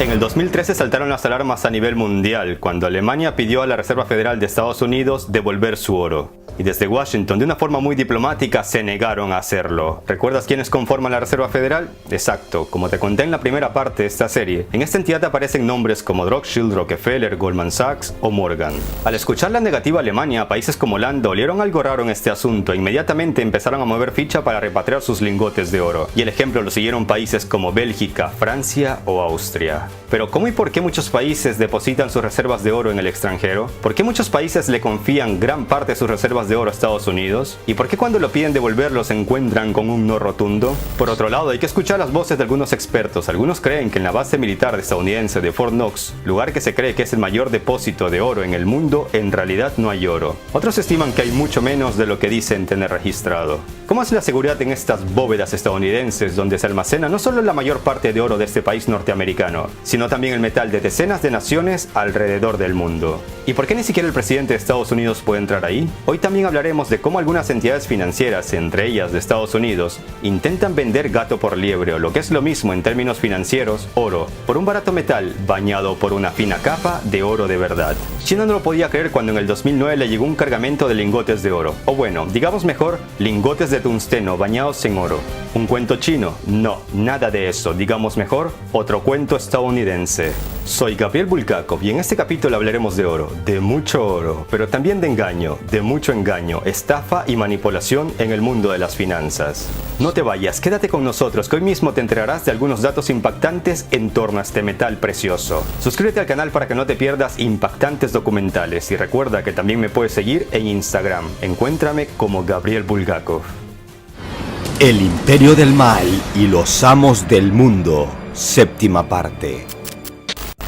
En el 2013 saltaron las alarmas a nivel mundial cuando Alemania pidió a la Reserva Federal de Estados Unidos devolver su oro. Y desde Washington, de una forma muy diplomática, se negaron a hacerlo. ¿Recuerdas quiénes conforman la Reserva Federal? Exacto, como te conté en la primera parte de esta serie, en esta entidad aparecen nombres como Rothschild, Rockefeller, Goldman Sachs o Morgan. Al escuchar la negativa Alemania, países como Holanda olieron algo raro en este asunto e inmediatamente empezaron a mover ficha para repatriar sus lingotes de oro. Y el ejemplo lo siguieron países como Bélgica, Francia o Austria. Pero ¿cómo y por qué muchos países depositan sus reservas de oro en el extranjero? ¿Por qué muchos países le confían gran parte de sus reservas de oro a Estados Unidos? ¿Y por qué cuando lo piden devolverlo se encuentran con un no rotundo? Por otro lado, hay que escuchar las voces de algunos expertos. Algunos creen que en la base militar estadounidense de Fort Knox, lugar que se cree que es el mayor depósito de oro en el mundo, en realidad no hay oro. Otros estiman que hay mucho menos de lo que dicen tener registrado. ¿Cómo es la seguridad en estas bóvedas estadounidenses donde se almacena no solo la mayor parte de oro de este país norteamericano, sino también el metal de decenas de naciones alrededor del mundo? ¿Y por qué ni siquiera el presidente de Estados Unidos puede entrar ahí? Hoy también hablaremos de cómo algunas entidades financieras, entre ellas de Estados Unidos, intentan vender gato por liebre, o lo que es lo mismo en términos financieros, oro, por un barato metal bañado por una fina capa de oro de verdad. China no lo podía creer cuando en el 2009 le llegó un cargamento de lingotes de oro, o bueno, digamos mejor, lingotes de tungsteno bañados en oro. ¿Un cuento chino? No, nada de eso. Digamos mejor, otro cuento estadounidense. Soy Gabriel Bulgakov y en este capítulo hablaremos de oro, de mucho oro, pero también de engaño, de mucho engaño, estafa y manipulación en el mundo de las finanzas. No te vayas, quédate con nosotros que hoy mismo te enterarás de algunos datos impactantes en torno a este metal precioso. Suscríbete al canal para que no te pierdas impactantes documentales y recuerda que también me puedes seguir en Instagram. Encuéntrame como Gabriel Bulgakov. El Imperio del Mal y los Amos del Mundo, séptima parte.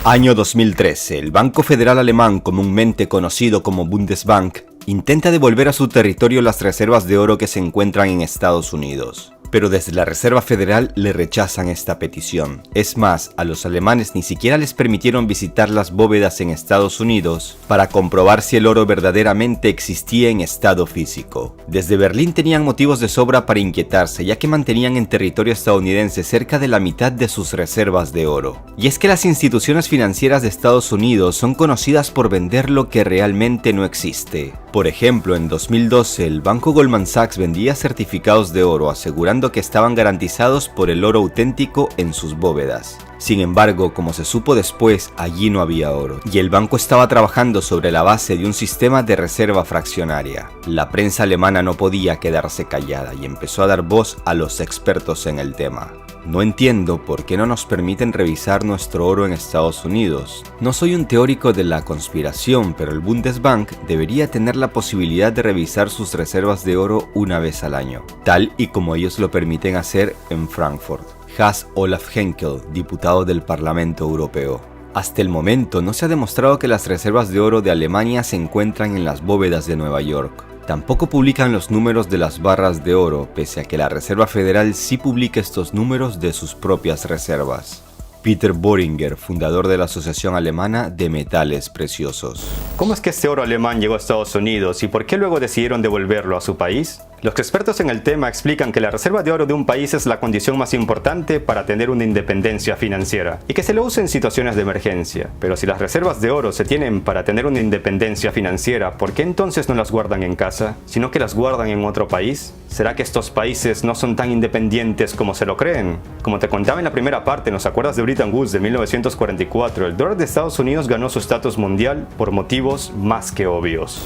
Año 2013, el Banco Federal Alemán, comúnmente conocido como Bundesbank, intenta devolver a su territorio las reservas de oro que se encuentran en Estados Unidos. Pero desde la Reserva Federal le rechazan esta petición. Es más, a los alemanes ni siquiera les permitieron visitar las bóvedas en Estados Unidos para comprobar si el oro verdaderamente existía en estado físico. Desde Berlín tenían motivos de sobra para inquietarse, ya que mantenían en territorio estadounidense cerca de la mitad de sus reservas de oro. Y es que las instituciones financieras de Estados Unidos son conocidas por vender lo que realmente no existe. Por ejemplo, en 2012 el banco Goldman Sachs vendía certificados de oro asegurando que estaban garantizados por el oro auténtico en sus bóvedas. Sin embargo, como se supo después, allí no había oro, y el banco estaba trabajando sobre la base de un sistema de reserva fraccionaria. La prensa alemana no podía quedarse callada y empezó a dar voz a los expertos en el tema. No entiendo por qué no nos permiten revisar nuestro oro en Estados Unidos. No soy un teórico de la conspiración, pero el Bundesbank debería tener la posibilidad de revisar sus reservas de oro una vez al año, tal y como ellos lo permiten hacer en Frankfurt. Hans Olaf Henkel, diputado del Parlamento Europeo. Hasta el momento no se ha demostrado que las reservas de oro de Alemania se encuentran en las bóvedas de Nueva York. Tampoco publican los números de las barras de oro, pese a que la Reserva Federal sí publica estos números de sus propias reservas. Peter Boehringer, fundador de la Asociación Alemana de Metales Preciosos. ¿Cómo es que este oro alemán llegó a Estados Unidos y por qué luego decidieron devolverlo a su país? Los expertos en el tema explican que la reserva de oro de un país es la condición más importante para tener una independencia financiera y que se lo usa en situaciones de emergencia. Pero si las reservas de oro se tienen para tener una independencia financiera, ¿por qué entonces no las guardan en casa, sino que las guardan en otro país? ¿Será que estos países no son tan independientes como se lo creen? Como te contaba en la primera parte, ¿nos acuerdas de Bretton Woods de 1944? El dólar de Estados Unidos ganó su estatus mundial por motivos más que obvios.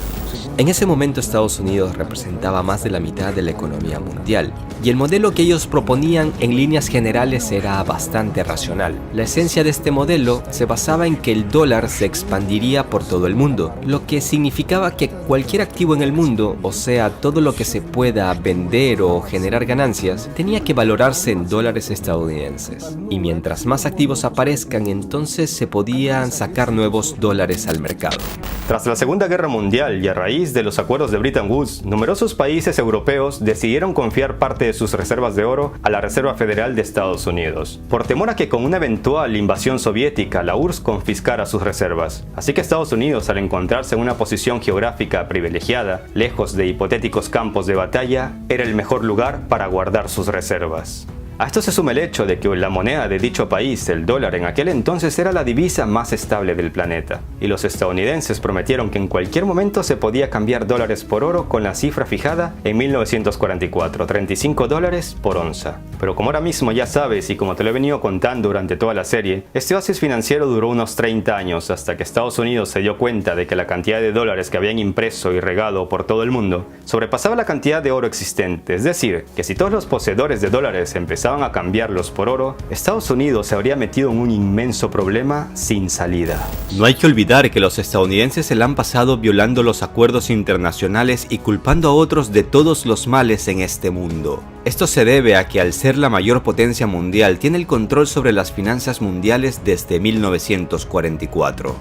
En ese momento Estados Unidos representaba más de la mitad de la economía mundial, y el modelo que ellos proponían en líneas generales era bastante racional. La esencia de este modelo se basaba en que el dólar se expandiría por todo el mundo, lo que significaba que cualquier activo en el mundo, o sea, todo lo que se pueda vender o generar ganancias, tenía que valorarse en dólares estadounidenses. Y mientras más activos aparezcan, entonces se podían sacar nuevos dólares al mercado. Tras la Segunda Guerra Mundial y a raíz de los acuerdos de Bretton Woods, numerosos países europeos decidieron confiar parte de sus reservas de oro a la Reserva Federal de Estados Unidos, por temor a que con una eventual invasión soviética la URSS confiscara sus reservas. Así que Estados Unidos, al encontrarse en una posición geográfica privilegiada, lejos de hipotéticos campos de batalla, era el mejor lugar para guardar sus reservas. A esto se suma el hecho de que la moneda de dicho país, el dólar, en aquel entonces era la divisa más estable del planeta, y los estadounidenses prometieron que en cualquier momento se podía cambiar dólares por oro con la cifra fijada en 1944, $35 por onza. Pero como ahora mismo ya sabes y como te lo he venido contando durante toda la serie, este oasis financiero duró unos 30 años hasta que Estados Unidos se dio cuenta de que la cantidad de dólares que habían impreso y regado por todo el mundo sobrepasaba la cantidad de oro existente, es decir, que si todos los poseedores de dólares empezaban a cambiarlos por oro, Estados Unidos se habría metido en un inmenso problema sin salida. No hay que olvidar que los estadounidenses se la han pasado violando los acuerdos internacionales y culpando a otros de todos los males en este mundo. Esto se debe a que al ser la mayor potencia mundial tiene el control sobre las finanzas mundiales desde 1944.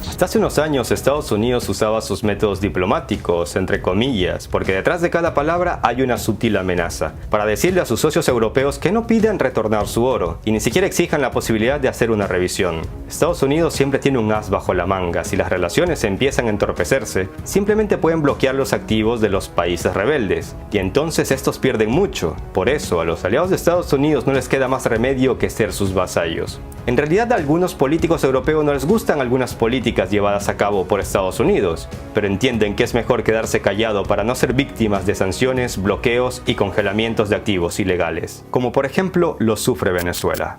Hasta hace unos años Estados Unidos usaba sus métodos diplomáticos, entre comillas, porque detrás de cada palabra hay una sutil amenaza, para decirle a sus socios europeos que no pidan retornar su oro, y ni siquiera exijan la posibilidad de hacer una revisión. Estados Unidos siempre tiene un as bajo la manga. Si las relaciones empiezan a entorpecerse, simplemente pueden bloquear los activos de los países rebeldes, y entonces estos pierden mucho. Por eso, a los aliados de Estados Unidos no les queda más remedio que ser sus vasallos. En realidad, a algunos políticos europeos no les gustan algunas políticas llevadas a cabo por Estados Unidos, pero entienden que es mejor quedarse callado para no ser víctimas de sanciones, bloqueos y congelamientos de activos ilegales, como por ejemplo lo sufre Venezuela.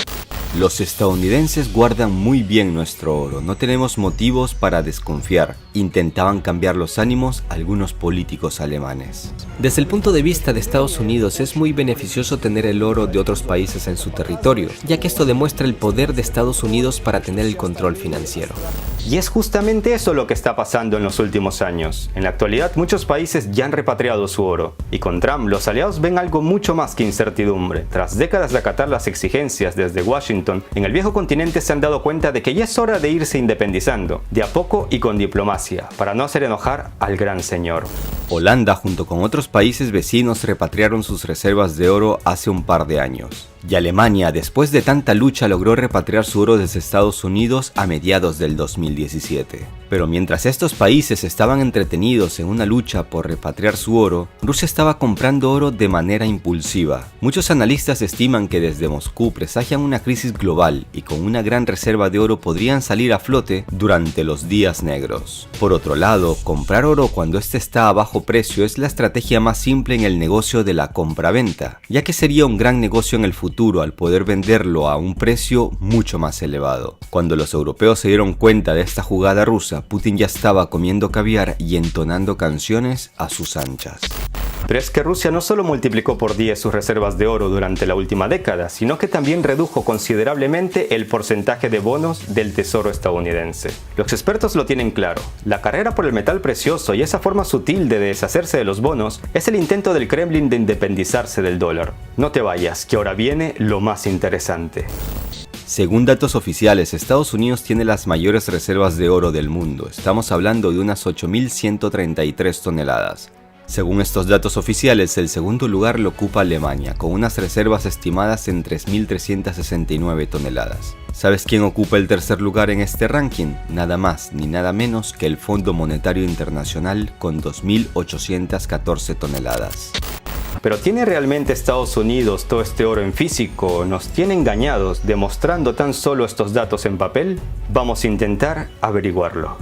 Los estadounidenses guardan muy bien nuestro oro, no tenemos motivos para desconfiar. Intentaban cambiar los ánimos algunos políticos alemanes. Desde el punto de vista de Estados Unidos es muy beneficioso tener el oro de otros países en su territorio, ya que esto demuestra el poder de Estados Unidos para tener el control financiero. Y es justamente eso lo que está pasando en los últimos años. En la actualidad muchos países ya han repatriado su oro, y con Trump los aliados ven algo mucho más que incertidumbre. Tras décadas de acatar las exigencias desde Washington, en el viejo continente se han dado cuenta de que ya es hora de irse independizando, de a poco y con diplomacia, para no hacer enojar al gran señor. Holanda, junto con otros países vecinos, repatriaron sus reservas de oro hace un par de años. Y Alemania, después de tanta lucha, logró repatriar su oro desde Estados Unidos a mediados del 2017. Pero mientras estos países estaban entretenidos en una lucha por repatriar su oro, Rusia estaba comprando oro de manera impulsiva. Muchos analistas estiman que desde Moscú presagian una crisis global y con una gran reserva de oro podrían salir a flote durante los días negros. Por otro lado, comprar oro cuando este está a bajo precio es la estrategia más simple en el negocio de la compra-venta, ya que sería un gran negocio en el futuro al poder venderlo a un precio mucho más elevado. Cuando los europeos se dieron cuenta de esta jugada rusa, Putin ya estaba comiendo caviar y entonando canciones a sus anchas. Pero es que Rusia no solo multiplicó por 10 sus reservas de oro durante la última década, sino que también redujo considerablemente el porcentaje de bonos del tesoro estadounidense. Los expertos lo tienen claro. La carrera por el metal precioso y esa forma sutil de deshacerse de los bonos es el intento del Kremlin de independizarse del dólar. No te vayas, que ahora viene lo más interesante. Según datos oficiales, Estados Unidos tiene las mayores reservas de oro del mundo. Estamos hablando de unas 8.133 toneladas. Según estos datos oficiales, el segundo lugar lo ocupa Alemania, con unas reservas estimadas en 3.369 toneladas. ¿Sabes quién ocupa el tercer lugar en este ranking? Nada más ni nada menos que el Fondo Monetario Internacional, con 2.814 toneladas. ¿Pero tiene realmente Estados Unidos todo este oro en físico? ¿Nos tiene engañados demostrando tan solo estos datos en papel? Vamos a intentar averiguarlo.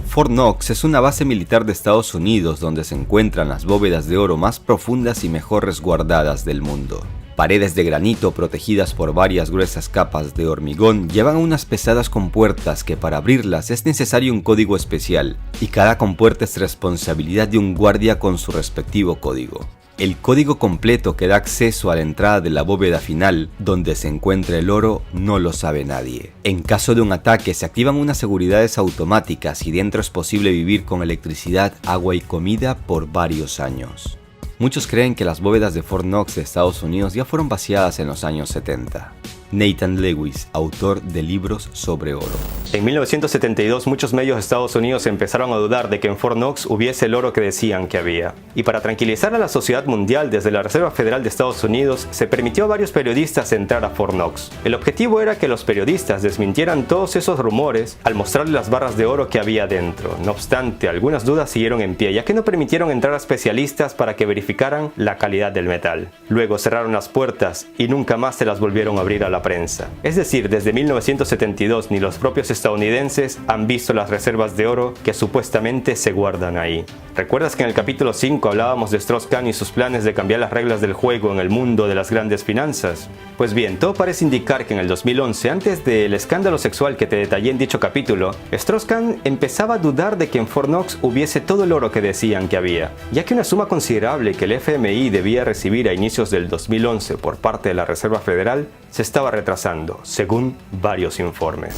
Fort Knox es una base militar de Estados Unidos donde se encuentran las bóvedas de oro más profundas y mejor resguardadas del mundo. Paredes de granito protegidas por varias gruesas capas de hormigón llevan unas pesadas compuertas que para abrirlas es necesario un código especial, y cada compuerta es responsabilidad de un guardia con su respectivo código. El código completo que da acceso a la entrada de la bóveda final, donde se encuentra el oro, no lo sabe nadie. En caso de un ataque se activan unas seguridades automáticas y dentro es posible vivir con electricidad, agua y comida por varios años. Muchos creen que las bóvedas de Fort Knox de Estados Unidos ya fueron vaciadas en los años 70. Nathan Lewis, autor de libros sobre oro. En 1972 muchos medios de Estados Unidos empezaron a dudar de que en Fort Knox hubiese el oro que decían que había. Y para tranquilizar a la sociedad mundial, desde la Reserva Federal de Estados Unidos se permitió a varios periodistas entrar a Fort Knox. El objetivo era que los periodistas desmintieran todos esos rumores al mostrarle las barras de oro que había dentro. No obstante, algunas dudas siguieron en pie, ya que no permitieron entrar a especialistas para que verificaran la calidad del metal. Luego cerraron las puertas y nunca más se las volvieron a abrir a la prensa. Es decir, desde 1972 ni los propios estadounidenses han visto las reservas de oro que supuestamente se guardan ahí. ¿Recuerdas que en el capítulo 5 hablábamos de Strauss-Kahn y sus planes de cambiar las reglas del juego en el mundo de las grandes finanzas? Pues bien, todo parece indicar que en el 2011, antes del escándalo sexual que te detallé en dicho capítulo, Strauss-Kahn empezaba a dudar de que en Fort Knox hubiese todo el oro que decían que había, ya que una suma considerable que el FMI debía recibir a inicios del 2011 por parte de la Reserva Federal se estaba retrasando, según varios informes.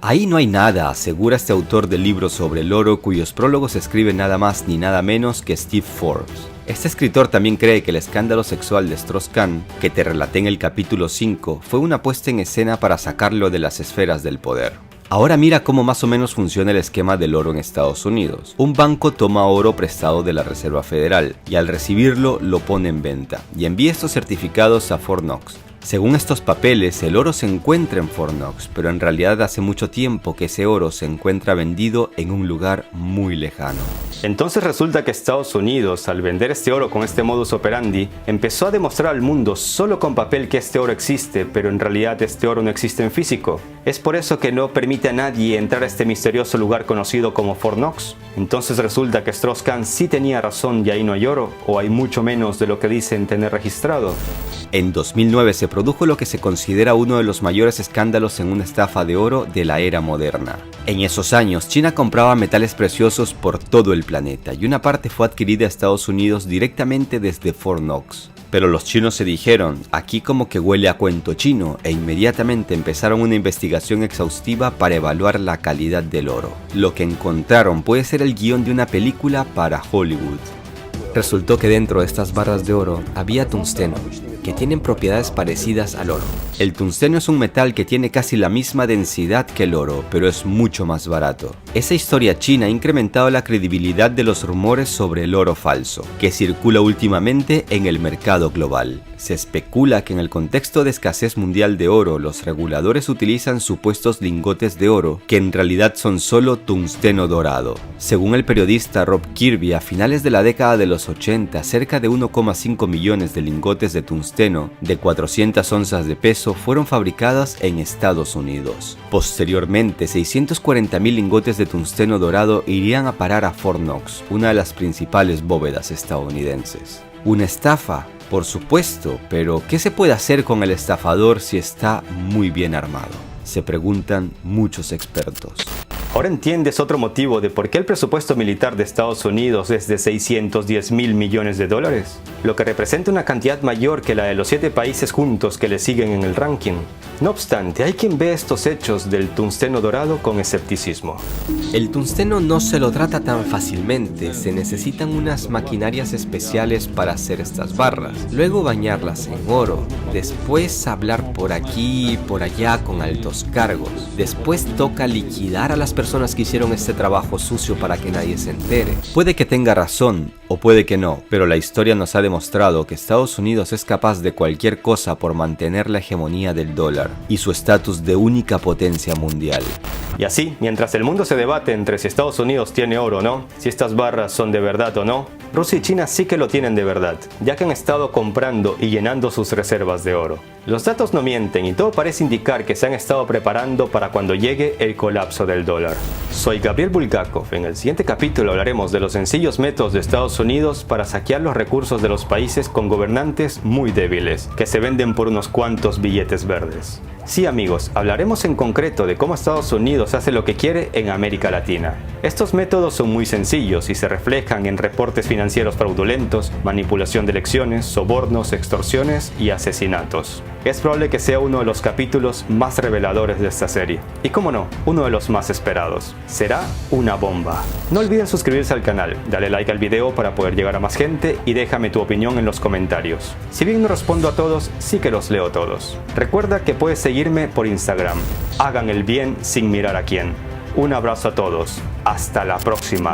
Ahí no hay nada, asegura este autor de libros sobre el oro cuyos prólogos escribe nada más ni nada menos que Steve Forbes. Este escritor también cree que el escándalo sexual de Strauss-Kahn, que te relaté en el capítulo 5, fue una puesta en escena para sacarlo de las esferas del poder. Ahora mira cómo más o menos funciona el esquema del oro en Estados Unidos. Un banco toma oro prestado de la Reserva Federal y al recibirlo lo pone en venta y envía estos certificados a Fort Knox. Según estos papeles, el oro se encuentra en Fort Knox, pero en realidad hace mucho tiempo que ese oro se encuentra vendido en un lugar muy lejano. Entonces resulta que Estados Unidos, al vender este oro con este modus operandi, empezó a demostrar al mundo solo con papel que este oro existe, pero en realidad este oro no existe en físico. Es por eso que no permite a nadie entrar a este misterioso lugar conocido como Fort Knox. Entonces resulta que Strauss-Kahn sí tenía razón y ahí no hay oro, o hay mucho menos de lo que dicen tener registrado. En 2009 se produjo lo que se considera uno de los mayores escándalos en una estafa de oro de la era moderna. En esos años, China compraba metales preciosos por todo el planeta y una parte fue adquirida a Estados Unidos directamente desde Fort Knox. Pero los chinos se dijeron, aquí como que huele a cuento chino, e inmediatamente empezaron una investigación exhaustiva para evaluar la calidad del oro. Lo que encontraron puede ser el guión de una película para Hollywood. Resultó que dentro de estas barras de oro había tungsteno, que tienen propiedades parecidas al oro. El tungsteno es un metal que tiene casi la misma densidad que el oro, pero es mucho más barato. Esa historia china ha incrementado la credibilidad de los rumores sobre el oro falso, que circula últimamente en el mercado global. Se especula que en el contexto de escasez mundial de oro, los reguladores utilizan supuestos lingotes de oro, que en realidad son solo tungsteno dorado. Según el periodista Rob Kirby, a finales de la década de los 80, cerca de 1,5 millones de lingotes de tungsteno de 400 onzas de peso fueron fabricadas en Estados Unidos. Posteriormente, 640,000 lingotes de tungsteno dorado irían a parar a Fort Knox, una de las principales bóvedas estadounidenses. ¿Una estafa? Por supuesto, pero ¿qué se puede hacer con el estafador si está muy bien armado? Se preguntan muchos expertos. ¿Ahora entiendes otro motivo de por qué el presupuesto militar de Estados Unidos es de 610,000 millones de dólares? Lo que representa una cantidad mayor que la de los 7 países juntos que le siguen en el ranking. No obstante, hay quien ve estos hechos del tungsteno dorado con escepticismo. El tungsteno no se lo trata tan fácilmente, se necesitan unas maquinarias especiales para hacer estas barras, luego bañarlas en oro, después hablar por aquí y por allá con altos cargos, después toca liquidar a las personas que hicieron este trabajo sucio para que nadie se entere. Puede que tenga razón o puede que no, pero la historia nos ha demostrado que Estados Unidos es capaz de cualquier cosa por mantener la hegemonía del dólar y su estatus de única potencia mundial. Y así, mientras el mundo se debate entre si Estados Unidos tiene oro o no, si estas barras son de verdad o no, Rusia y China sí que lo tienen de verdad, ya que han estado comprando y llenando sus reservas de oro. Los datos no mienten y todo parece indicar que se han estado preparando para cuando llegue el colapso del dólar. Soy Gabriel Bulgakov. En el siguiente capítulo hablaremos de los sencillos métodos de Estados Unidos para saquear los recursos de los países con gobernantes muy débiles, que se venden por unos cuantos billetes verdes. Sí amigos, hablaremos en concreto de cómo Estados Unidos hace lo que quiere en América Latina. Estos métodos son muy sencillos y se reflejan en reportes financieros fraudulentos, manipulación de elecciones, sobornos, extorsiones y asesinatos. Es probable que sea uno de los capítulos más reveladores de esta serie. Y cómo no, uno de los más esperados. Será una bomba. No olviden suscribirse al canal, dale like al video para poder llegar a más gente y déjame tu opinión en los comentarios. Si bien no respondo a todos, sí que los leo todos. Recuerda que puedes seguirme por Instagram. Hagan el bien sin mirar a quién. Un abrazo a todos. Hasta la próxima.